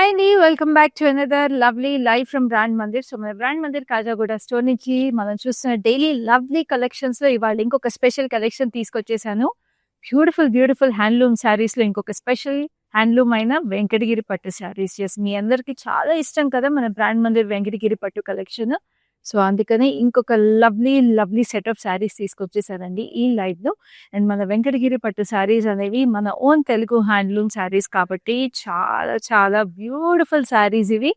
Hi అండి. Welcome back to another lovely live from brand Mandir. So, మన brand Mandir Kajaguda store నుంచి మనం చూస్తున్న డైలీ లవ్లీ కలెక్షన్స్‌లో ఇవాళ ఇంకొక స్పెషల్ కలెక్షన్ తీసుకొచ్చేసాను. బ్యూటిఫుల్, బ్యూటిఫుల్ హ్యాండ్లూమ్ శారీస్‌లో ఇంకొక స్పెషల్ హ్యాండ్లూమ్ అయిన వెంకటగిరి పట్టు శారీస్. యెస్, మీ అందరికీ చాలా ఇష్టం కదా మన బ్రాండ్ మందిర్ వెంకటగిరి పట్టు కలెక్షన్. సో, అందుకనే ఇంకొక lovely, lovely set of saris తీసుకొచ్చేసానండి ఈ లైవ్‌లో. అండ్ మన వెంకటగిరి పట్టు శారీస్ అనేవి మన ఓన్ తెలుగు హ్యాండ్లూమ్ శారీస్ కాబట్టి చాలా చాలా బ్యూటిఫుల్ శారీస్ ఇవి.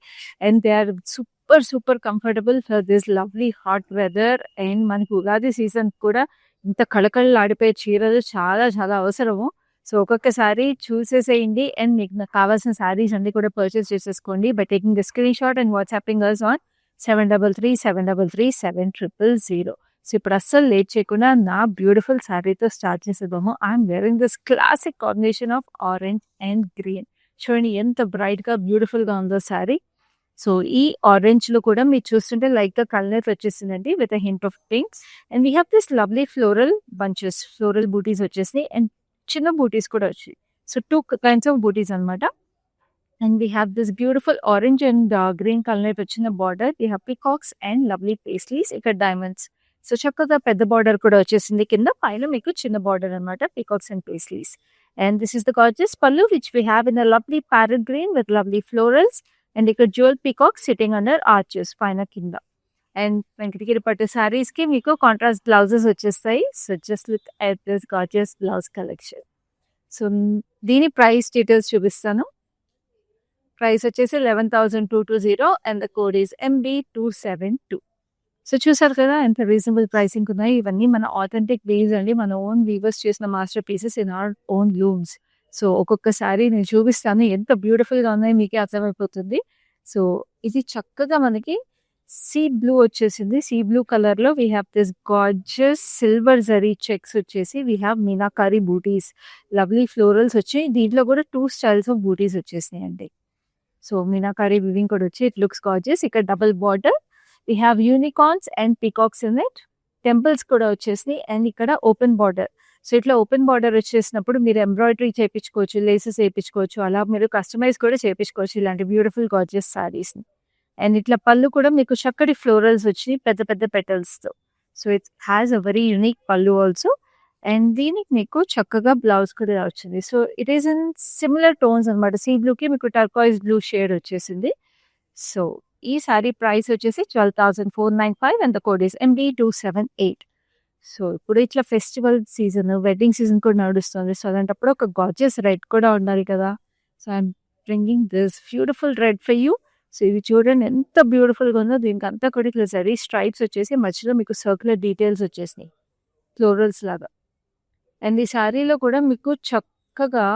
And they are super super comfortable for this lovely hot weather. అండ్ మనకు ఉగాది సీజన్ కూడా ఇంత కళకళలాడిపోయే చీరలు చాలా చాలా అవసరము. సో, ఒక్కొక్కసారి చూసేసేయండి అండ్ మీకు కావాల్సిన శారీస్ అన్ని కూడా పర్చేస్ చేసేసుకోండి by taking the screenshot and WhatsApping us on 7337337000. So, ఇప్పుడు అస్సలు లేట్ చేయకుండా నా బ్యూటిఫుల్ శారీతో స్టార్ట్ చేసేద్దాము. I'm wearing this classic combination of orange and green. చూడండి ఎంత బ్రైట్‌గా, బ్యూటిఫుల్‌గా ఉందో శారీ. సో, ఈ ఆరెంజ్‌లో కూడా మీరు చూస్తుంటే లైట్‌గా కలర్ వచ్చేసిందండి with a hint of pink. And we have this lovely floral bunches, floral butis వచ్చేసినాయి అండ్ చిన్న బూటీస్ కూడా వచ్చాయి. సో, 2 కైండ్స్ ఆఫ్ బూటీస్ అన్నమాట. And we have this beautiful orange and green color వచ్చిన border. We have peacocks and lovely paisleys. ఇక్కడ diamonds. So, చక్కగా పెద్ద border కూడా వచ్చేసింది కింద. పైన మీకు చిన్న బార్డర్ అన్నమాట. Peacocks and paisleys. And this is the gorgeous pallu which we have in a lovely parrot green with lovely florals. And ఇక్కడ jewel peacock sitting under arches పైన కింద. అండ్ వెంకటగిరి పట్టు sarees కి మీకు కాంట్రాస్ట్ బ్లౌజెస్ వచ్చేస్తాయి. So, just look at this gorgeous blouse collection. So, దీని price details చూపిస్తాను. Price వచ్చేసి 11,220 and the code is MB272. So, చూసారు కదా ఎంత రీజనబుల్ ప్రైసింగ్ ఉన్నాయి. ఇవన్నీ మన ఆథెంటిక్ వీవ్స్ అండి. మన ఓన్ వీవర్స్ చేసిన master pieces in our own looms. So, ఒక్కొక్కసారి నేను చూపిస్తాను ఎంత బ్యూటిఫుల్‌గా ఉన్నాయో మీకే అర్థమైపోతుంది. సో, ఇది చక్కగా మనకి సీ బ్లూ వచ్చేసింది. సీ బ్లూ కలర్‌లో we have this gorgeous silver zari checks వచ్చేసి we have meenakari butis, lovely florals వచ్చాయి. దీంట్లో కూడా 2 స్టైల్స్ ఆఫ్ బూటీస్ వచ్చేసినాయండి. సో, మీనాకారి వీవింగ్ కూడా వచ్చి ఇట్ లుక్స్ గార్జియస్. ఇక్కడ double border. We have unicorns and peacocks in it. Temples కూడా వచ్చేసినాయి అండ్ ఇక్కడ ఓపెన్ బార్డర్. సో, ఇట్లా ఓపెన్ బార్డర్ వచ్చేసినప్పుడు మీరు ఎంబ్రాయిడరీ చేపించుకోవచ్చు, లేసెస్ ఏపించుకోవచ్చు, అలా మీరు కస్టమైజ్ కూడా చేపించుకోవచ్చు ఇలాంటి బ్యూటిఫుల్ గార్జియస్ శారీస్‌ని. అండ్ ఇట్లా పళ్ళు కూడా మీకు చక్కటి ఫ్లోరల్స్ వచ్చినాయి పెద్ద పెద్ద పెటల్స్‌తో. So, it has a very unique pallu also. And దీనికి మీకు చక్కగా బ్లౌజ్ కూడా వచ్చింది. So, it is in similar tones అన్నమాట. సీ బ్లూకి మీకు టర్కాయిస్ బ్లూ షేడ్ వచ్చేసింది. సో, ఈ సారీ ప్రైస్ వచ్చేసి 12,495 and the code is MB278. So, ఇప్పుడు ఇట్లా ఫెస్టివల్ సీజన్, వెడ్డింగ్ సీజన్ కూడా నడుస్తుంది. సో, అలాంటప్పుడు ఒక గార్జియస్ రెడ్ కూడా ఉండాలి కదా. So, I'm bringing this beautiful red for you. So, ఇది చూడండి ఎంత బ్యూటిఫుల్‌గా ఉందో. దీనికి అంతా కూడా ఇట్లా జరీ స్ట్రైప్స్ వచ్చేసి మధ్యలో మీకు సర్క్యులర్ డీటెయిల్స్ వచ్చేసినాయి ఫ్లోరల్స్ లాగా. అండ్ ఈ శారీలో కూడా మీకు చక్కగా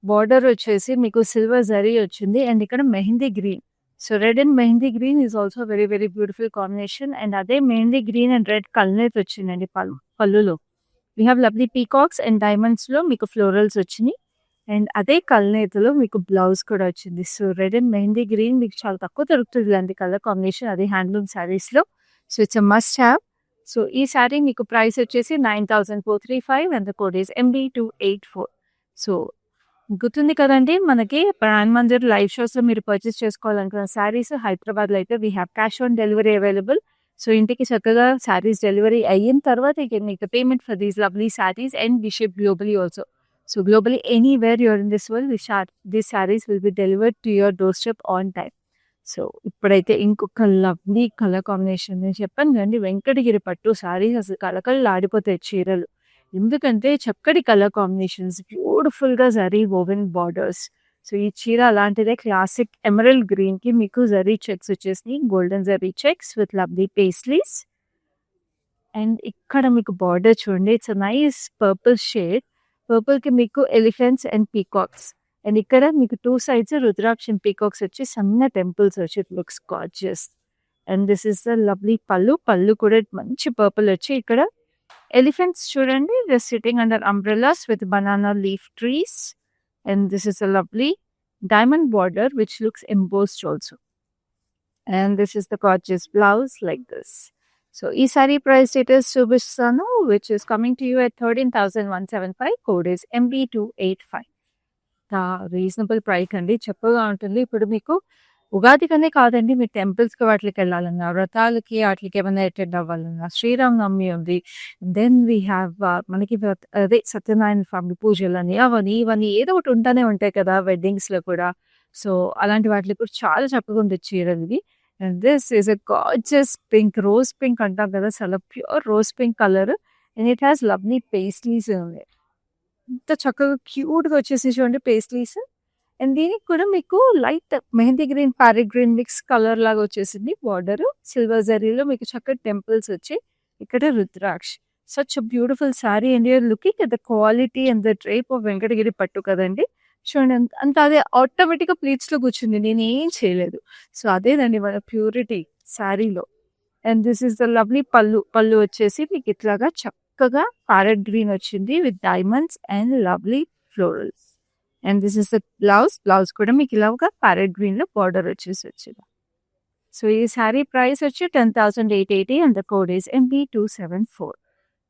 బార్డర్ వచ్చేసి మీకు సిల్వర్ జరీ వచ్చింది అండ్ ఇక్కడ mehndi green. So, red and mehndi green is also very very beautiful combination. And అదే మెహందీ గ్రీన్ అండ్ రెడ్ కల్నేత్ వచ్చిందండి పళ్ళులో. We have lovely peacocks and డైమండ్స్‌లో మీకు ఫ్లోరల్స్ వచ్చినాయి. అండ్ అదే కల్నేతలో మీకు బ్లౌజ్ కూడా వచ్చింది. So, red and mehndi green మీకు చాలా తక్కువ దొరుకుతుంది ఇలాంటి కలర్ కాంబినేషన్ అదే హ్యాండ్లూమ్ శారీస్‌లో. So, it's a must have. So, ఈ శారీ మీకు ప్రైస్ వచ్చేసి 9,435 and the code is MB284. So, గుర్తుంది కదండి మనకి బ్రాండ్ మందిర్ లైవ్ షోస్‌లో మీరు పర్చేస్ చేసుకోవాలనుకున్న శారీస్ హైదరాబాద్‌లో అయితే we have cash on delivery available. So, ఇంటికి చక్కగా శారీస్ డెలివరీ అయిన తర్వాత you can make the payment for these lovely saris and we ship globally also. So, globally anywhere you are in this world these saris will be delivered to your doorstep on time. So, ఇప్పుడైతే ఇంకొక lovely colour combination నేను చెప్పాను కదండి వెంకటగిరి పట్టు శారీస్ అసలు కళకళలాడిపోతాయి చీరలు. ఎందుకంటే చక్కటి కలర్ కాంబినేషన్స్, బ్యూటిఫుల్‌గా జరీ వోవెన్ బార్డర్స్. సో, ఈ చీర అలాంటిదే క్లాసిక్ ఎమరల్డ్ గ్రీన్‌కి మీకు జరీ చెక్స్ వచ్చేసినాయి. Golden zari checks with lovely paisleys. And ఇక్కడ మీకు బార్డర్ చూడండి it's a nice purple shade. పర్పుల్‌కి మీకు ఎలిఫెంట్స్ అండ్ పీకాక్స్. అండ్ ఇక్కడ మీకు 2 సైడ్స్ రుద్రాక్ష అండ్ పీకాక్స్ వచ్చి సన్న టెంపుల్స్ వచ్చి it looks gorgeous. And this is the lovely పళ్ళు. పళ్ళు కూడా మంచి పర్పుల్ వచ్చి ఇక్కడ ఎలిఫెంట్స్ చూడండి they sitting under umbrellas with banana leaf trees. And this is a lovely diamond border which looks embossed also. And this is the gorgeous blouse like this. So, ఈ sari price details చూపిస్తాను which is coming to you at 13,175. Code is MB285. Reasonable price అండి. చక్కగా ఉంటుంది. ఇప్పుడు మీకు ఉగాదికనే కాదండి, మీరు టెంపుల్స్‌కి వాటిలకెళ్ళాలన్నా, వ్రతాలకి ఆటిలకి ఏమైనా అటెండ్ అవ్వాలన్నా, శ్రీరామనవమి ఉంది. దెన్ వి హావ్ మనకి అదే సత్యనారాయణ స్వామి పూజలని, అవని, ఇవని ఏదో ఒకటి ఉంటానే ఉంటాయి కదా! వెడ్డింగ్స్‌లో కూడా. సో, అలాంటి వాటిలకి కూడా చాలా చక్కగా ఉంది చీరలివి. And this is a gorgeous pink, rose pink అంటాం కదా! చాలా pure rose pink colour and it has lovely pastries ఉన్నాయి. ఎంత చక్కగా క్యూట్‌గా వచ్చేసాయి చూడండి పేస్ట్రీస్. అండ్ దీనికి కూడా మీకు light mehndi green, parrot green mix colour లాగా వచ్చేసింది బార్డరు. సిల్వర్ జరీలో మీకు చక్కటి టెంపుల్స్ వచ్చాయి. ఇక్కడ rudraksha. Such a beautiful sari and you're looking at the quality and the drape of Venkatagiri pattu కదండీ! చూడండి అంత అదే ఆటోమేటిక్‌గా ప్లీట్స్‌లో కూర్చుంది. నేనేం చేయలేదు. సో, అదేనండి మన ప్యూరిటీ సారీలో. And this is the lovely pallu. Pallu వచ్చేసి మీకు ఇట్లాగా చక్కగా ప్యారెట్ గ్రీన్ వచ్చింది with diamonds and lovely florals. And this is the blouse. Blouse కూడా మీకు ఇలాగా ప్యారెట్ గ్రీన్‌లో బార్డర్ వచ్చింది. సో, ఈ సారీ ప్రైస్ వచ్చి 10,880 and the code is MB274.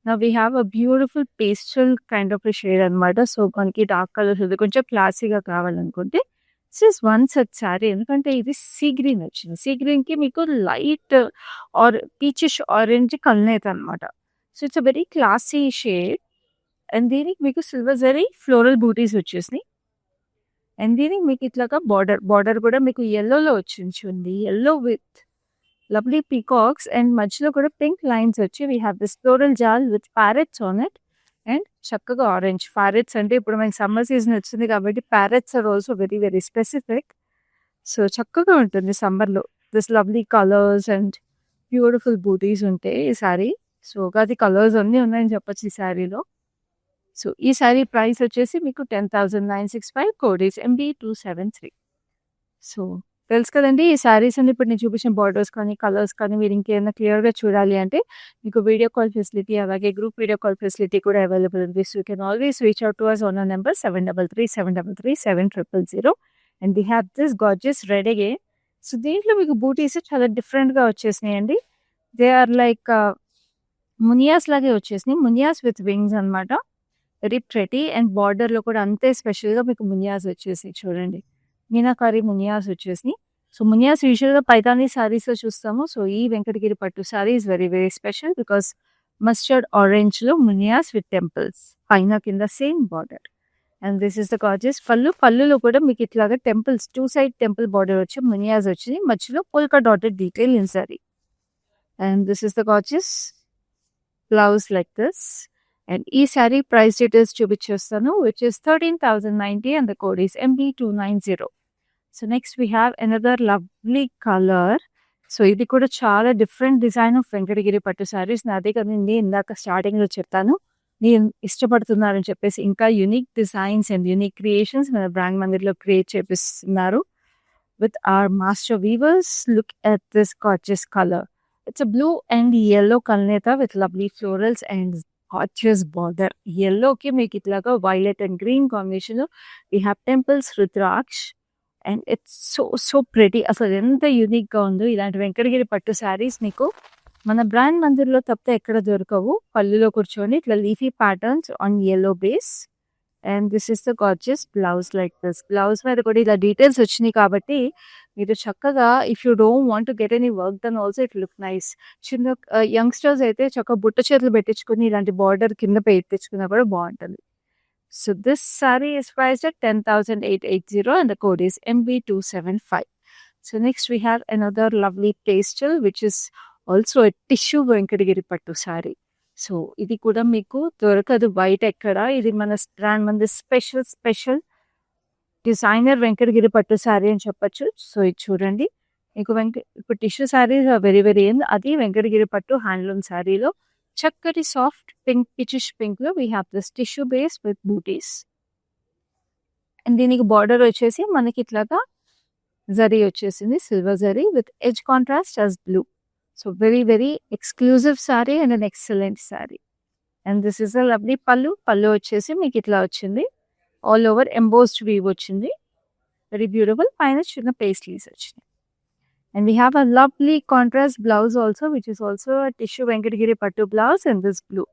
Now we have a beautiful pastel kind of shade అనమాట. So, మనకి డార్క్ కలర్స్ ఇది కొంచెం క్లాసీగా కావాలనుకుంటే this is one such sari. ఎందుకంటే ఇది సీ గ్రీన్ వచ్చింది. సీ గ్రీన్‌కి మీకు లైట్ ఆర్ పీచిష్ ఆరెంజ్ కల్నేత అనమాట. So, it's a very classy shade. And దీనికి మీకు సిల్వర్ జరీ ఫ్లోరల్ బూటీస్ వచ్చేసినాయి. అండ్ దీనికి మీకు ఇట్లాగా బార్డర్ కూడా మీకు యెల్లోలో వచ్చింది. Yellow with lovely peacocks and మధ్యలో కూడా పింక్ లైన్స్ వచ్చి we have this floral jaal with parrots on it and చక్కగా ఆరెంజ్. ప్యారెట్స్ అంటే ఇప్పుడు మనకి సమ్మర్ సీజన్ వచ్చింది కాబట్టి parrots are also very very specific. So, చక్కగా ఉంటుంది సమ్మర్‌లో. This lovely colours and beautiful butis ఉంటాయి ఈ సారీ. సో, ఉగాది కలర్స్ అన్నీ ఉన్నాయని చెప్పొచ్చు ఈ సారీలో. సో, ఈ సారీ ప్రైస్ వచ్చేసి మీకు 10,965 కోడ్ ఈస్ MB273. సో, తెలుసు కదండీ! ఈ సారీస్ అన్ని ఇప్పుడు నేను చూపించిన బార్డర్స్ కానీ, కలర్స్ కానీ మీరు ఇంకేమైనా క్లియర్‌గా చూడాలి అంటే మీకు వీడియో కాల్ ఫెసిలిటీ అలాగే గ్రూప్ వీడియో కాల్ ఫెసిలిటీ కూడా అవైలబుల్ ఉంది. So, you can always reach out to us on our number 7337337000 and we have this gorgeous red again. So, దీంట్లో మీకు బూటీస్ చాలా డిఫరెంట్‌గా వచ్చేసినాయండి. దే ఆర్ లైక్ మునియాస్ లాగే వచ్చేసినాయి. మునియాస్ విత్ వింగ్స్ అనమాట. వెరీ ప్రెటీ అండ్ బార్డర్‌లో కూడా అంతే స్పెషల్‌గా మీకు మునియాస్ వచ్చేసాయి చూడండి. మీనాకారి మునియాస్ వచ్చేసినాయి. సో, మునియాస్ యూజువల్‌గా పైతానీ సారీస్‌లో చూస్తాము. సో, ఈ Venkatagiri pattu sari is very very special because mustard ఆరెంజ్‌లో మునియాస్ విత్ టెంపుల్స్. పైన కింద same border. And this is the gorgeous pallu. పల్లులో కూడా మీకు ఇట్లాగా టెంపుల్స్ 2 సైడ్ టెంపుల్ బార్డర్ వచ్చి మునియాస్ వచ్చింది. మధ్యలో polka dotted detail in sorry. And this is the gorgeous blouse like this. And ఈ సారీ ప్రైస్ డీటెయిల్స్ చూపించేస్తాను which is 13,090 and the code is MB290. So, next we have another lovely colour. So, ఇది కూడా చాలా different design of Venkatagiri పట్టు సారీస్. నాదే కదండి ఇందాక స్టార్టింగ్‌లో చెప్పాను. మీరు ఇష్టపడుతున్నారని చెప్పేసి ఇంకా unique designs and unique creations మన బ్రాండ్ మందిర్‌లో క్రియేట్ చేపిస్తున్నారు. With our master weavers. Look at this gorgeous colour. It's a blue and yellow కల్నేత with lovely florals and gorgeous border. యెల్లోకి మీకు ఇట్లాగా వైలెట్ అండ్ గ్రీన్ కాంబినేషన్‌లో we have temples rudraksha and it's so pretty. అసలు ఎంత యూనిక్‌గా ఉందో ఇలాంటి వెంకటగిరి పట్టు సారీస్ మీకు మన బ్రాండ్ మందిర్‌లో తప్పితే ఎక్కడ దొరకవు. పళ్ళులో కూర్చొని ఇట్లా leafy patterns on yellow base. And this is the gorgeous blouse like this. Blouse మీద కూడా ఇలా డీటెయిల్స్ వచ్చినాయి కాబట్టి మీరు చక్కగా if you don't want to get any work then also it look nice. చిన్న యంగ్‌స్టర్స్ అయితే చక్కగా బుట్ట చేతులు పెట్టించుకొని ఇలాంటి బార్డర్ కింద పెట్టించుకున్నా కూడా బాగుంటుంది. So, this sorry is priced at 10,880 and the code is MB275. So, next we have another lovely pastel which is also a tissue Venkatagiri pattu sorry. So, ఇది కూడా మీకు దొరకదు బయట ఎక్కడ. ఇది మన బ్రాండ్ మంది special designer Venkatagiri pattu sorry అని చెప్పొచ్చు. సో, ఇది చూడండి. మీకు ఇప్పుడు tissue saris are very very అది వెంకటగిరి పట్టు హ్యాండ్లూమ్ సారీలో చక్కటి సాఫ్ట్ పింక్ పిచిష్ పింక్‌లో we have this tissue base with butis. And దీనికి బార్డర్ వచ్చేసి మనకి ఇట్లాగా జరీ వచ్చేసింది. Silver zari with edge contrast as blue. So, very very exclusive sari and an excellent sari. And this is a lovely pallu. Pallu వచ్చేసి మీకు ఇట్లా వచ్చింది. ఆల్ ఓవర్ ఎంబోస్డ్ వీవ్ వచ్చింది. Very beautiful. పైన చిన్న పేస్ట్రీస్ వచ్చినాయి. And we have a lovely contrast blouse also which is also a tissue Venkatagiri పట్టు blouse in this blue.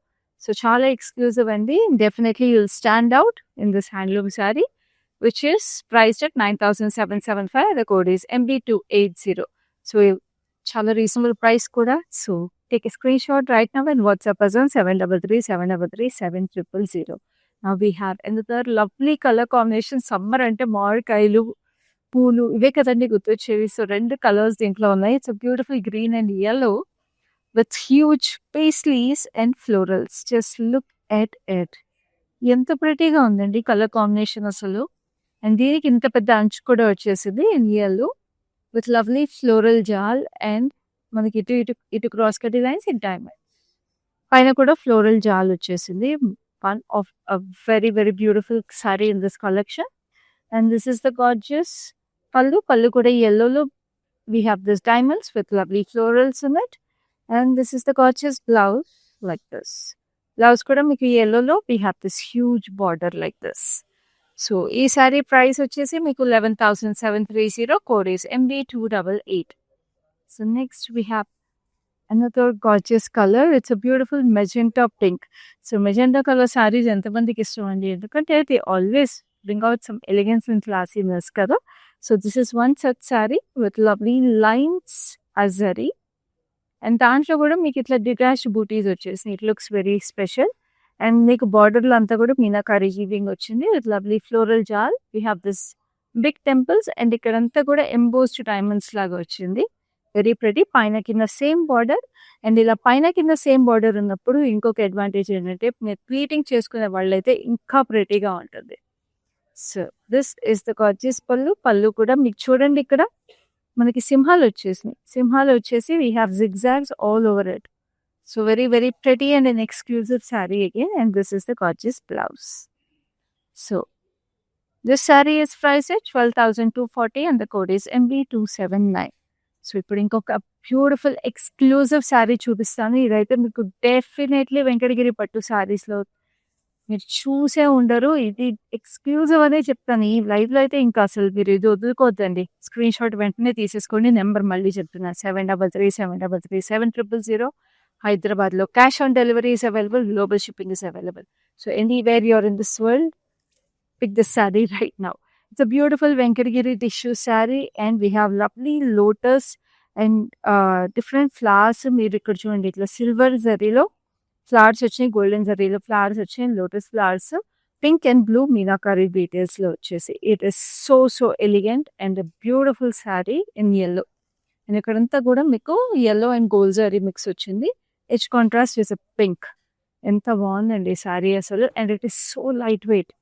So, చాలా ఎక్స్క్లూజివ్ అండి. Definitely you'll stand out in this handloom saree. which is priced at 9,775. The code is MB280. So చాలా reasonable price కూడా. So take a screen shot right now and WhatsApp us on 7337337000. Now we have another lovely color combination. Summer అంటే మామిడికాయలు, పూలు ఇవే కదండి గుర్తొచ్చేవి. So 2 colours దీంట్లో ఉన్నాయి. It's beautiful green and yellow with huge paisleys and florals. Just look at it. ఎంత ప్రెటీగా ఉందండి colour combination అసలు. అండ్ దీనికి ఇంత పెద్ద అంచు కూడా వచ్చేసింది in yellow with lovely floral jaal and మనకి ఇటు క్రాస్ కటి లైన్స్ ఇన్ డైమండ్. పైన కూడా ఫ్లోరల్ జాల్ వచ్చేసింది. One of a very very beautiful sorry in this collection. And this is the gorgeous pallu. పళ్ళు కూడా yellowలో we have this diamonds with lovely florals in it. And this is the gorgeous blouse like this. Blouse kuda meeku yellow lo we have this huge border like this. So ee saree price vachesi meeku 11,730. Code is MB288. So next we have another gorgeous color. It's a beautiful magenta pink. So magenta color sarees enta mandiki ishtam andi endukante they always bring out some elegance and classiness kada. So this is one such saree with lovely lines azari. And దాంట్లో కూడా మీకు ఇట్లా detach butis వచ్చేసి it looks very special. And మీకు బార్డర్లో అంతా కూడా meenakari weaving వచ్చింది with lovely floral jaal. We have this big temples and ఇక్కడంతా కూడా ఎంబోస్డ్ డైమండ్స్ లాగా వచ్చింది. Very pretty. పైన కింద సేమ్ బార్డర్. అండ్ ఇలా పైన కింద సేమ్ బార్డర్ ఉన్నప్పుడు ఇంకొక అడ్వాంటేజ్ ఏంటంటే మీరు ప్లీటింగ్ చేసుకునే వాళ్ళైతే ఇంకా ప్రెటీగా ఉంటుంది. So this is the gorgeous pallu. పళ్ళు కూడా మీకు చూడండి ఇక్కడ మనకి సింహాలు వచ్చేసినాయి. సింహాలు వచ్చేసి we have zigzags all over it. So very very pretty and an exclusive saree again. And this is the gorgeous blouse. So this saree is priced at 12,240 and the code is MB279. So ఇప్పుడు ఇంకొక beautiful exclusive sari చూపిస్తాను. ఇదైతే మీకు definitely Venkatagiri పట్టు శారీస్లో మీరు చూసే ఉండరు. ఇది ఎక్స్క్లూజివ్ అనే చెప్తాను. ఈ లైవ్లో అయితే ఇంకా అసలు మీరు ఇది వదులుకోవద్దండి. స్క్రీన్ షాట్ వెంటనే తీసేసుకోండి. నెంబర్ మళ్ళీ చెప్తున్నా 7337337000. హైదరాబాద్లో cash on delivery is available. Global shipping is available. So anywhere you're in this world, pick this saree right now. It's a beautiful Venkatagiri tissue saree and we have lovely lotus and different flowers. మీరు ఇక్కడ చూడండి ఇట్లా silver జరీలో flowers వచ్చినాయి, golden జరీలో flowers వచ్చినాయి, lotus flowers pink and blue meenakari డీటెయిల్స్లో వచ్చేసి it is so so elegant and beautiful sari in yellow. And ఇక్కడంతా కూడా మీకు yellow and gold zari mix వచ్చింది. H contrast is pink. ఎంత బాగుందండి ఈ శారీ అసలు. And it is so light weight.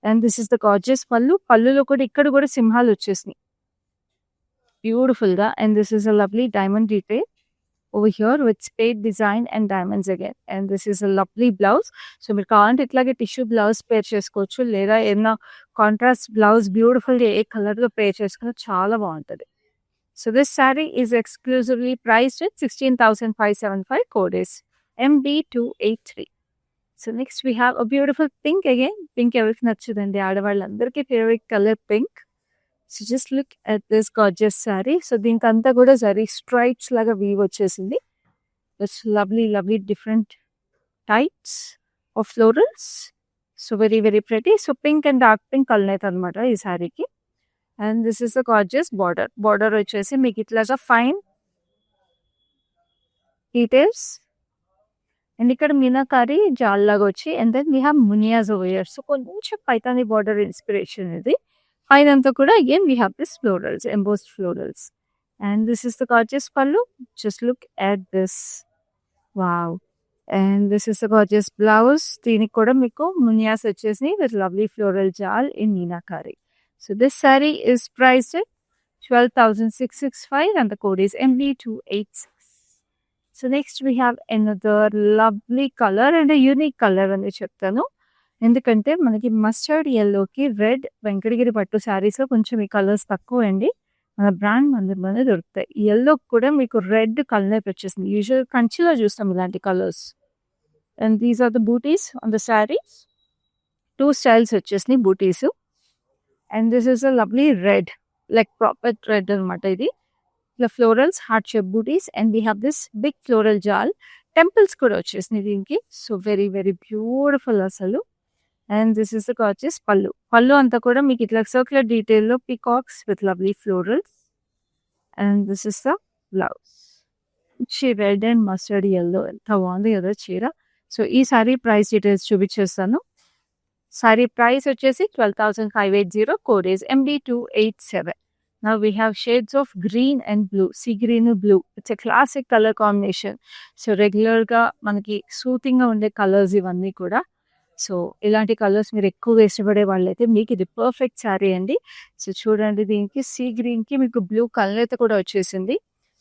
And this is the gorgeous pallu. పళ్ళులో కూడా ఇక్కడ కూడా సింహాలు వచ్చేసినాయి బ్యూటిఫుల్గా. And this is a lovely diamond detail over here with spade design and diamonds again. And this is a lovely blouse. So మీరు కావాలంటే ఇట్లాగే టిష్యూ బ్లౌజ్ పేర్ చేసుకోవచ్చు, లేదా ఏదైనా కాంట్రాస్ట్ బ్లౌజ్ బ్యూటిఫుల్గా ఏ కలర్లో పేర్ చేసుకున్నా చాలా బాగుంటుంది. So this sari is exclusively priced at 16,575. Code is MB283. So next we have a beautiful pink again. Pink ఎవరికి నచ్చుదండి, ఆడవాళ్ళందరికీ favourite colour pink. So just look at this gorgeous sari. So దీనికి అంతా కూడా జరీ స్ట్రైప్స్ లాగా వీవ్ వచ్చేసింది. It's lovely lovely different types of florals. So very very pretty. So pink and dark pink కలనేది అనమాట ఈ శారీకి. And this is the gorgeous border. Border వచ్చేసి మీకు ఇట్లాగా ఫైన్ డీటెయిల్స్ అండ్ ఇక్కడ మీనాకారీ జాల్ లాగా వచ్చి and then we have muniyas over here. So కొంచెం పైతాని బార్డర్ ఇన్స్పిరేషన్ ఇది. పైనంతా కూడా again we have this florals, embossed florals. And this is the gorgeous pallu. Just look at this. Wow. And this is the gorgeous blouse. దీనికి కూడా మీకు మునియాస్ వచ్చేసి with lovely floral jaal in meenakari. So this sari is priced at 12,665 and the code is MB286. So next we have another lovely color and a unique color అని చెప్తాను. ఎందుకంటే మనకి mustard yellowకి red Venkatagiri పట్టు శారీస్లో కొంచెం ఈ కలర్స్ తక్కువ అండి. మన బ్రాండ్ మందిరంలోనే దొరుకుతాయి. yellow కూడా మీకు రెడ్ కలర్ వచ్చేసింది. యూజువల్ కంచిలో చూస్తాం ఇలాంటి colours. And these are the butis on the saris. 2 styles వచ్చేసినాయి butis. And this is a lovely red, like proper red అనమాట ఇది. ఇలా florals, heart shape butis and we have this big floral jaal. Temples కూడా వచ్చేసినాయి దీనికి. సో వెరీ వెరీ బ్యూటిఫుల్ అసలు. And this is the gorgeous pallu. Pallu అంతా కూడా మీకు ఇట్లా సర్క్యులర్ డీటెయిల్‌లో peacocks with lovely florals. And this is the blouse. మంచి రెడ్ అండ్ మస్టర్డ్ యెల్లో ఎంత బాగుంది కదా చీర. సో ఈ సారీ ప్రైస్ డీటెయిల్స్ చూపించేస్తాను. సారీ ప్రైస్ వచ్చేసి 12,580. Code is MB287. Now we have shades of green and blue. Sea green, blue. It's a classic color combination. So రెగ్యులర్గా మనకి సూతింగ్గా ఉండే కలర్స్ ఇవన్నీ కూడా. సో ఇలాంటి కలర్స్ మీరు ఎక్కువగా ఇష్టపడే వాళ్ళైతే మీకు ఇది పర్ఫెక్ట్ శారీ అండి. సో చూడండి, దీనికి సీ గ్రీన్కి మీకు బ్లూ కలర్ కూడా వచ్చేసింది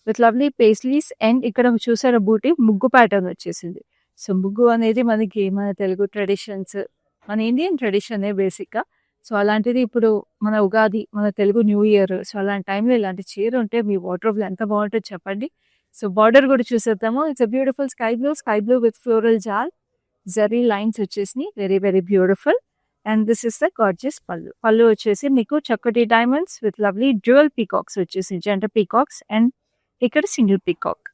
విత్ లవ్లీ పేస్లీస్. అండ్ ఇక్కడ చూసారా బూటీ ముగ్గు ప్యాటర్న్ వచ్చేసింది. సో ముగ్గు అనేది మనకి మన తెలుగు ట్రెడిషన్స్, మన ఇండియన్ ట్రెడిషనే బేసిక్గా. సో అలాంటిది ఇప్పుడు మన ఉగాది, మన తెలుగు న్యూ ఇయర్, సో అలాంటి టైంలో ఇలాంటి చీర ఉంటే మీ వార్డ్రోబ్లో ఎంత బాగుంటుందో చెప్పండి. సో బార్డర్ కూడా చూసేద్దాము. It's a beautiful sky blue with floral jaal, zari lines వచ్చేసి very very beautiful. And this is the gorgeous pallu. Pallu వచ్చేసి మీకు చక్కటి diamonds with lovely dual peacocks వచ్చేసి, జంట పీకాక్స్ అండ్ ఇక్కడ single peacock.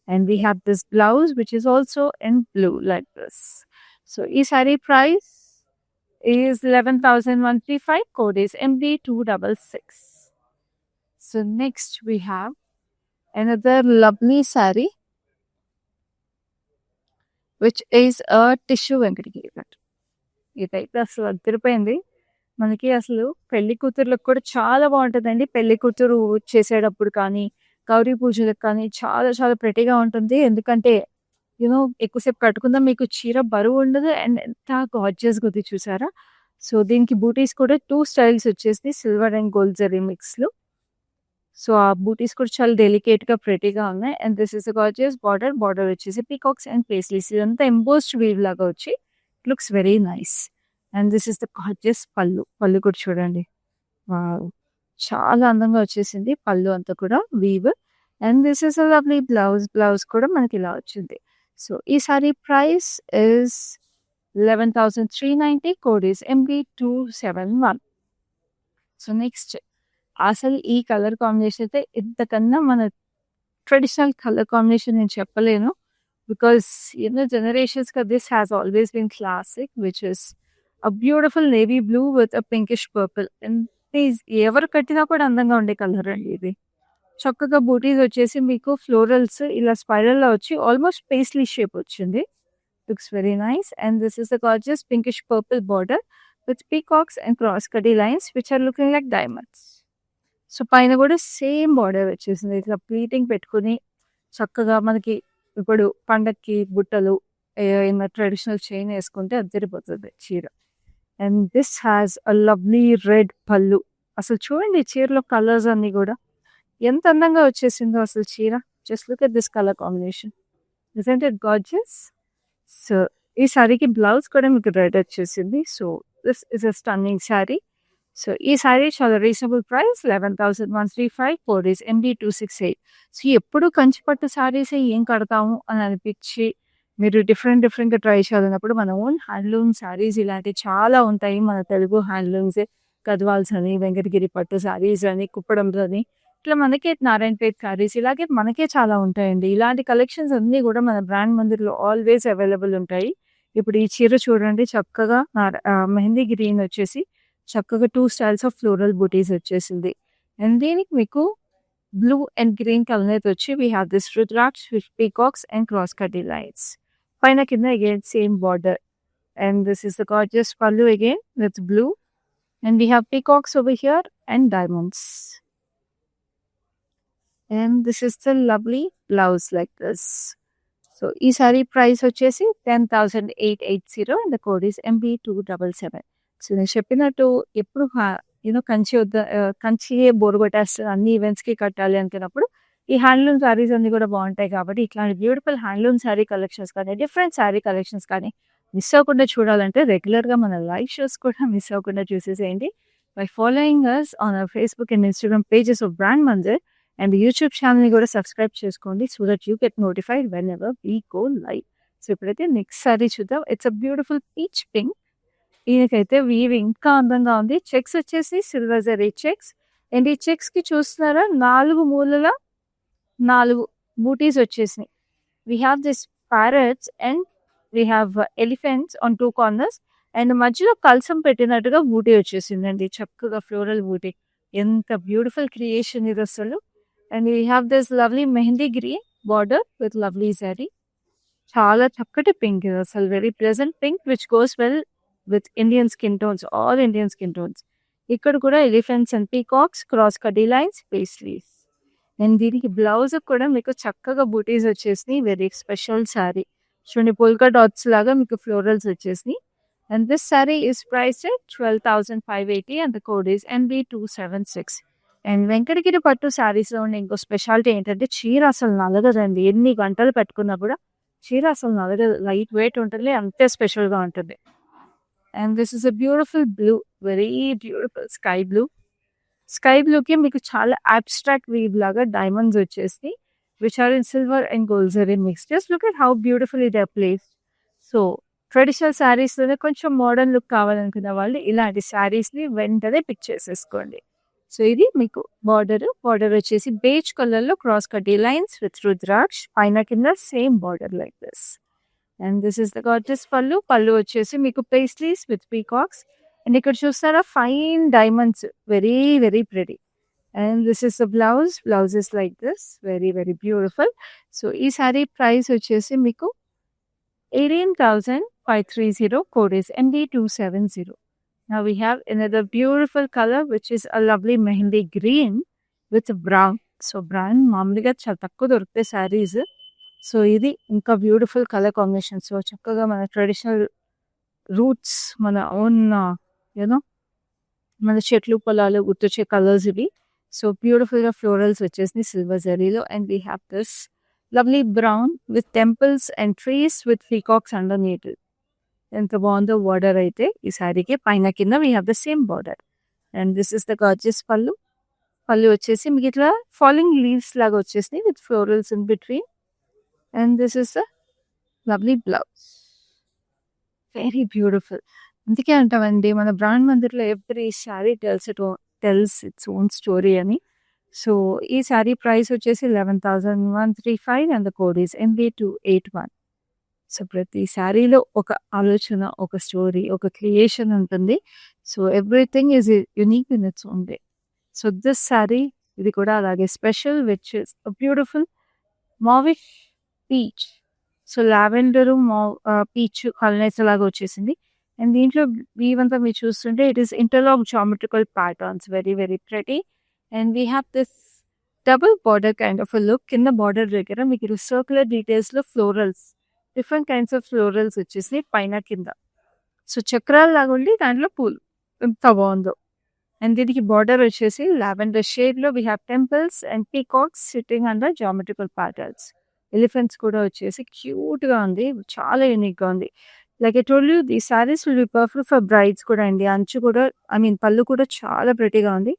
And we have this blouse which is also in blue like this. So ఈ sari price is 11,135. Code is MB266. So next we have another lovely saree which is a tissue Venkatagiri cut. ఇదైతే అసలు అదిరిపోయింది. మనకి అసలు పెళ్లి కూతుర్లకు కూడా చాలా బాగుంటుందండి. పెళ్లి కూతురు చేసేటప్పుడు కానీ, గౌరీ పూజలకు కానీ చాలా చాలా ప్రెటీగా ఉంటుంది. ఎందుకంటే ఎక్కువసేపు కట్టుకుందాం, మీకు చీర బరువు ఉండదు అండ్ ఎంత గార్జియస్‌గా ఉంది చూసారా. సో దీనికి బూటీస్ కూడా 2 స్టైల్స్ వచ్చేసి సిల్వర్ అండ్ గోల్డ్ జరీ మిక్స్‌లో. సో ఆ బూటీస్ కూడా చాలా డెలికేట్‌గా ప్రెటీగా ఉన్నాయి. And this is a gorgeous border వచ్చేసి పీకాక్స్ అండ్ పేస్లీస్, ఇదంతా ఎంబోస్డ్ వీవ్ లాగా వచ్చి it looks very nice. And this is the gorgeous pallu కూడా చూడండి. వావ్! చాలా అందంగా వచ్చేసింది పళ్ళు అంతా కూడా weave. And this is a lovely blouse కూడా మనకి ఇలా వచ్చింది. సో ఈ sari price is 11,390. Code is MB271. So next అసలు ఈ కలర్ కాంబినేషన్ అయితే ఇంతకన్నా మన ట్రెడిషనల్ కలర్ కాంబినేషన్ నేను చెప్పలేను. బికాస్ జనరేషన్స్గా this has always been classic which is a beautiful navy blue with a pinkish purple. And ఎవరు కట్టినా కూడా అందంగా ఉండే కలర్ అండి ఇది. చక్కగా బూటీస్ వచ్చేసి మీకు ఫ్లోరల్స్ ఇలా స్పైరల్లో వచ్చి ఆల్మోస్ట్ పేస్లీ షేప్ వచ్చింది. Looks very nice. And this is the gorgeous pinkish purple border with peacocks and cross cut lines which are looking like diamonds. So పైన కూడా సేమ్ బార్డర్ వచ్చేసింది. ఇట్లా ప్లీటింగ్ పెట్టుకుని చక్కగా మనకి ఇప్పుడు పండక్కి బుట్టలు ఏమైనా ట్రెడిషనల్ చైన్ వేసుకుంటే అదిరిపోతుంది చీర. And this has a lovely red పళ్ళు. అసలు చూడండి చీరలో కలర్స్ అన్నీ కూడా ఎంత అందంగా వచ్చేసిందో అసలు చీర. Just look at this colour combination, isn't it gorgeous. So ఈ సారీకి బ్లౌజ్ కూడా మీకు రెడ్ వచ్చేసింది. So this is a stunning sari. So ఈ శారీ చాలా reasonable price 11,135. Code is MB268. So ఎప్పుడు కంచిపట్టు శారీస్ ఏం కడతాము అని అనిపించి మీరు డిఫరెంట్గా ట్రై చేయాలన్నప్పుడు మన ఓన్ హ్యాండ్లూమ్ శారీస్ ఇలాంటివి చాలా ఉంటాయి. మన తెలుగు హ్యాండ్లూమ్సే గద్వాల్స్ అని, వెంకటగిరి పట్టు శారీస్ అని, కుప్పడంలో అని, ఇట్లా మనకే నారాయణపేట్ శారీస్ ఇలాగే మనకే చాలా ఉంటాయండి. ఇలాంటి కలెక్షన్స్ అన్నీ కూడా మన బ్రాండ్ మందిర్లో ఆల్వేస్ అవైలబుల్ ఉంటాయి. ఇప్పుడు ఈ చీర చూడండి, చక్కగా మెహందీ గ్రీన్ వచ్చేసి చక్కగా 2 స్టైల్స్ ఆఫ్ ఫ్లోరల్ బూటీస్ వచ్చేసింది. అండ్ దీనికి మీకు బ్లూ అండ్ గ్రీన్ కలర్ వచ్చి we have this rudraksha with peacocks and cross cut lines. పైన కింద again same border. And this is the gorgeous pallu again with blue. And we have peacocks over here and diamonds. And this is the lovely blouse like this. So ఈ sari price వచ్చేసి 10,880. And the code is MB277. So నేను చెప్పినట్టు ఎప్పుడు కంచియే bore కొట్టేస్తుంది అన్ని ఈవెంట్స్కి కట్టాలి అనుకున్నప్పుడు ఈ హ్యాండ్లూమ్ శారీస్ అన్ని కూడా బాగుంటాయి. కాబట్టి ఇట్లాంటి బ్యూటిఫుల్ హ్యాండ్లూమ్ శారీ కలెక్షన్స్ కానీ, డిఫరెంట్ శారీ కలెక్షన్స్ కానీ మిస్ అవ్వకుండా చూడాలంటే రెగ్యులర్గా మన లైవ్ షోస్ కూడా మిస్ అవ్వకుండా చూసేసేయండి by following us on our Facebook and Instagram pages of brand Mandir. And YouTube ఛానల్ని కూడా సబ్స్క్రైబ్ చేసుకోండి so that you get notified whenever we go live. So ఇప్పుడైతే నెక్స్ట్ సారీ చూద్దాం. It's a beautiful peach pink. ఈయనకైతే weave ఇంకా అందంగా ఉంది. Checks వచ్చేసి సిల్వర్ జరీ చెక్స్. అండ్ ఈ చెక్స్కి చూస్తున్నారా 4 మూలల 4 బూటీస్ వచ్చేసినాయి. We have this parrots and we have elephants on 2 corners. And మధ్యలో కలసం పెట్టినట్టుగా బూటీ వచ్చేసిందండి. చక్కగా ఫ్లోరల్ బూటీ. ఎంత బ్యూటిఫుల్ క్రియేషన్ ఇది అసలు. And we have this lovely mehndi green border with lovely sorry. చాలా చక్కటి పింక్ ఇది అసలు. Very pleasant pink which goes well with Indian skin tones, all Indian skin tones. ఇక్కడ కూడా ఎలిఫెంట్స్ అండ్ పీకాక్స్, క్రాస్ కడ్డీ lines, pastries. And దీనికి blouse కూడా మీకు చక్కగా బూటీస్ వచ్చేసినాయి. Very special sorry. చూడండి పోల్కా డాట్స్ లాగా మీకు ఫ్లోరల్స్ వచ్చేసినాయి. And this sorry is priced 12,580 and the code is MB276. And Venkatagiri పట్టు శారీస్లో ఉండే ఇంకో స్పెషాలిటీ ఏంటంటే చీర అసలు నలగదండి. ఎన్ని గంటలు పెట్టుకున్నా కూడా చీర అసలు నలగదు. లైట్ వెయిట్ ఉంటుంది, అంతే స్పెషల్గా ఉంటుంది. And this is a beautiful blue, very beautiful sky blue. Sky బ్లూకి మీకు చాలా అబ్స్ట్రాక్ట్ వీవ్ లాగా డైమండ్స్ వచ్చేసి which are in silver and gold zari mix. Just look at how beautiful it are placed. So traditional శారీస్లోనే కొంచెం modern look కావాలనుకున్న వాళ్ళు ఇలాంటి శారీస్ని వెంటనే పిక్ చేసేసుకోండి. సో ఇది మీకు బార్డర్ వచ్చేసి బేజ్ కలర్లో క్రాస్ కడ్డీ లైన్స్ విత్ రుద్రాక్ష, పైన కింద same border like this. And this is the Gorges పళ్ళు వచ్చేసి మీకు పేస్ట్రీస్ విత్ పీకాక్స్. అండ్ ఇక్కడ చూస్తారా fine diamonds, very very pretty. And this is the blouse is like this, very very beautiful. So ఈ sari price వచ్చేసి మీకు 18,530, code is MD270. Now we have another beautiful color which is a lovely mehendi green with brown. So brown మామూలుగా చాలా తక్కువ దొరుకుతాయి saris. So ఇది ఇంకా beautiful colour combination. So చక్కగా మన ట్రెడిషనల్ రూట్స్, మన ఓన్ యూనో మన చెట్లు పొలాలు గుర్తొచ్చే కలర్స్ ఇవి. సో బ్యూటిఫుల్గా ఫ్లోరల్స్ వచ్చేసి సిల్వర్ జరీలో. And we have this lovely brown with temples and trees with peacocks underneath. ఎంత బాగుందో బార్డర్ అయితే ఈ శారీకి. పైన కింద we have the same border. And this is the gorgeous pallu వచ్చేసి మీకు ఇట్లా ఫాలింగ్ లీవ్స్ లాగా వచ్చేసినాయి with florals in between. And this is the lovely blouse, very beautiful. అందుకే అంటామండి మన బ్రాండ్ మందిర్లో every sari tells its own story అని. సో ఈ శారీ ప్రైస్ వచ్చేసి 11,135 and the code is MB281. So ప్రతి శారీలో ఒక ఆలోచన, ఒక స్టోరీ, ఒక క్రియేషన్ ఉంటుంది. So everything is unique in its own way. So this sari ఇది కూడా అలాగే special which is beautiful mauvish peach. So lavender peach colours లాగా వచ్చేసింది. అండ్ దీంట్లో వీవ్ అంతా మీరు చూస్తుంటే it is interlock geometrical patterns, very very pretty. And we have this double border kind of look. కింద బార్డర్ దగ్గర మీకు సర్క్యులర్ డీటెయిల్స్లో florals, different kinds of florals వచ్చేసి పైన కింద. సో చక్రాలు లాగా ఉండి దాంట్లో పూలు, ఎంత బాగుందో. అండ్ దీనికి బార్డర్ వచ్చేసి లావెండర్ షేడ్లో we have temples and peacocks sitting under geometrical patterns. Elephants కూడా వచ్చేసి క్యూట్గా ఉంది, చాలా యూనిక్గా ఉంది. Like I told you the saris will be perfect for brides కూడా అండి. అంచు కూడా పళ్ళు కూడా చాలా ప్రెటీగా ఉంది.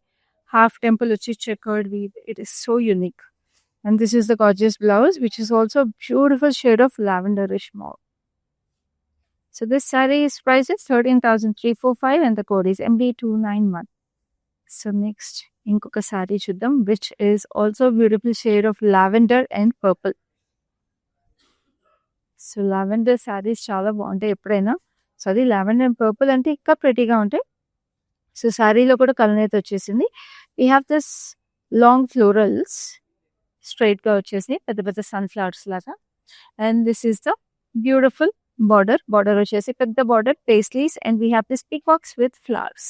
హాఫ్ టెంపుల్ వచ్చి checkered weave, it is so unique. And this is the gorgeous blouse which is also a beautiful shade of lavenderish mauve. So this saree is priced at 13,345 and the code is MB291. So next inkoka saree chuddam which is also a beautiful shade of lavender and purple. So lavender sarees చాలా బాగుంటాయి ఎప్పుడైనా. So అది lavender and purple అంటే ఇంకా ప్రెటీగా ఉంటాయి. So శారీలో కూడా colour అయితే వచ్చేసింది. We have this long florals స్ట్రైట్గా వచ్చేసి పెద్ద పెద్ద సన్ఫ్లవర్స్ లాగా. And this is the beautiful border వచ్చేసి పెద్ద border paisleys. And we have this peacocks with flowers.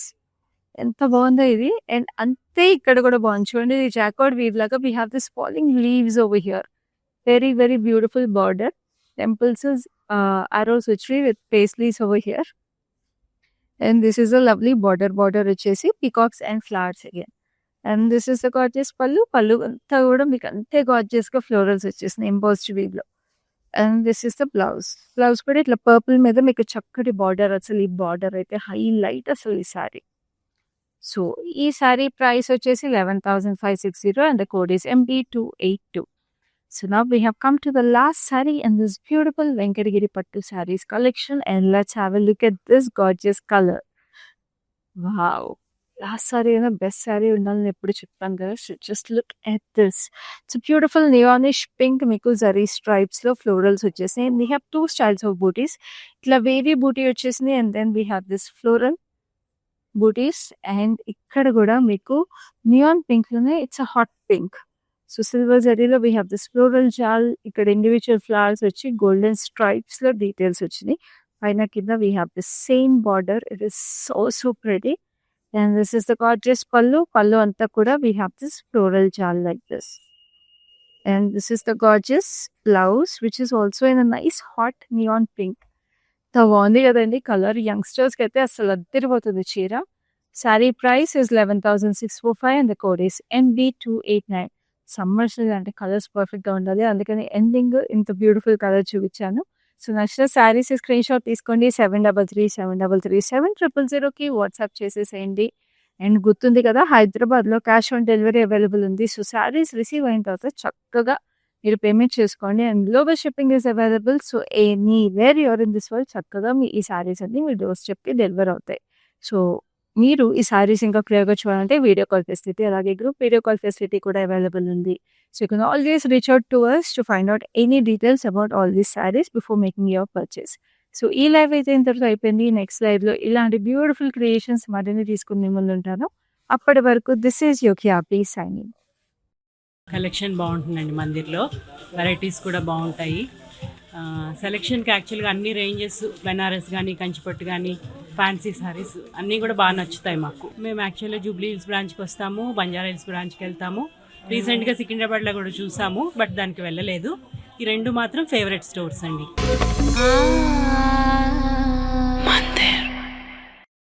ఎంత బాగుందో ఇది. అండ్ అంతే ఇక్కడ కూడా బాగుంది చూడండి, ఇది జాకార్డ్ వీవ్ లాగా we have this falling leaves over here. Very very beautiful border, temples arrows with paisleys over here. And this is a lovely border వచ్చేసి peacocks and flowers again. And this is the gorgeous pallu అంతా కూడా మీకు అంతే gorgeous గా florals వచ్చేసినాయి embossed weave లో. And this is the blouse కూడా ఇట్లా పర్పుల్ మీద మీకు చక్కటి బార్డర్. అసలు ఈ బార్డర్ అయితే హైలైట్ అసలు ఈ సారీ. సో ఈ సారీ ప్రైస్ వచ్చేసి 11,560 and the code is MB282. So now we have come to the last saree in this beautiful Venkatagiri Pattu sarees collection, and let's have a look at this gorgeous color. Wow, last sari అయినా best sari ఉండాలని ఎప్పుడు చెప్తాను కదా. Just look at this. It's beautiful neonish pink మీకు జరీ స్ట్రైప్స్లో florals వచ్చేసినాయి. We have 2 styles of butis. ఇట్లా wavy buti వచ్చేసింది and then we have this floral butis. And ఇక్కడ కూడా మీకు నియాన్ పింక్లోనే it's a hot pink. So silver జరీలో we have this floral jaal. ఇక్కడ ఇండివిజువల్ ఫ్లవర్స్ వచ్చి గోల్డెన్ స్ట్రైప్స్లో డీటెయిల్స్ వచ్చినాయి. పైన కింద we have this same border. It is so pretty. And this is the gorgeous pallu. Pallu anta kuda we have this floral jal like this. And this is the gorgeous blouse which is also in a nice hot neon pink. The బాగుంది కదండి colour. యంగ్స్టర్స్కి అయితే అసలు అద్దరిపోతుంది చీర. Sari price is 11,645 and the code is NB289. Summers అంటే colours పర్ఫెక్ట్గా ఉండాలి, అందుకని ending ఇంత బ్యూటిఫుల్ కలర్ చూపించాను. సో నచ్చిన శారీస్ స్క్రీన్ షాట్ తీసుకోండి. 7337007000కి వాట్సాప్ చేసేసేయండి. అండ్ గుర్తుంది కదా, హైదరాబాద్లో క్యాష్ ఆన్ డెలివరీ అవైలబుల్ ఉంది. సో శారీస్ రిసీవ్ అయిన తర్వాత చక్కగా మీరు పేమెంట్ చేసుకోండి. And global shipping is available. So anywhere you're in this world చక్కగా మీ ఈ శారీస్ అన్ని మీ డోర్ స్టెప్కి డెలివర్ అవుతాయి. సో మీరు ఈ శారీస్ ఇంకా క్లియర్గా చూడాలంటే వీడియో కాల్ ఫెసిలిటీ, అలాగే గ్రూప్ వీడియో కాల్ ఫెసిలిటీ కూడా అవైలబుల్ ఉంది. So you can always reach out to us to find out any details about all these sarees before making your purchase. So ఈ live అయితే ఇంతటితో అయిపోయింది. Next లైవ్లో ఇలాంటి beautiful creations మరిన్ని తీసుకుని మిమ్మల్ని ఉంటాను. అప్పటి వరకు దిస్ ఈజ్ యోకియా, ప్లీజ్ సైనింగ్. కలెక్షన్ బాగుంటుందండి మందిర్లో, వెరైటీస్ కూడా బాగుంటాయి. సెలెక్షన్కి యాక్చువల్గా అన్ని రేంజెస్, బెనారస్ కానీ, కంచిపట్టు కానీ, ఫ్యాన్సీ సారీస్ అన్నీ కూడా బాగా నచ్చుతాయి మాకు. మేము యాక్చువల్గా జూబ్లీ హిల్స్ బ్రాంచ్కి వస్తాము, బంజారా హిల్స్ బ్రాంచ్కి వెళ్తాము. రీసెంట్గా సికింద్రాబాద్లో కూడా చూసాము, బట్ దానికి వెళ్ళలేదు. ఈ రెండు మాత్రం ఫేవరెట్ స్టోర్స్ అండి.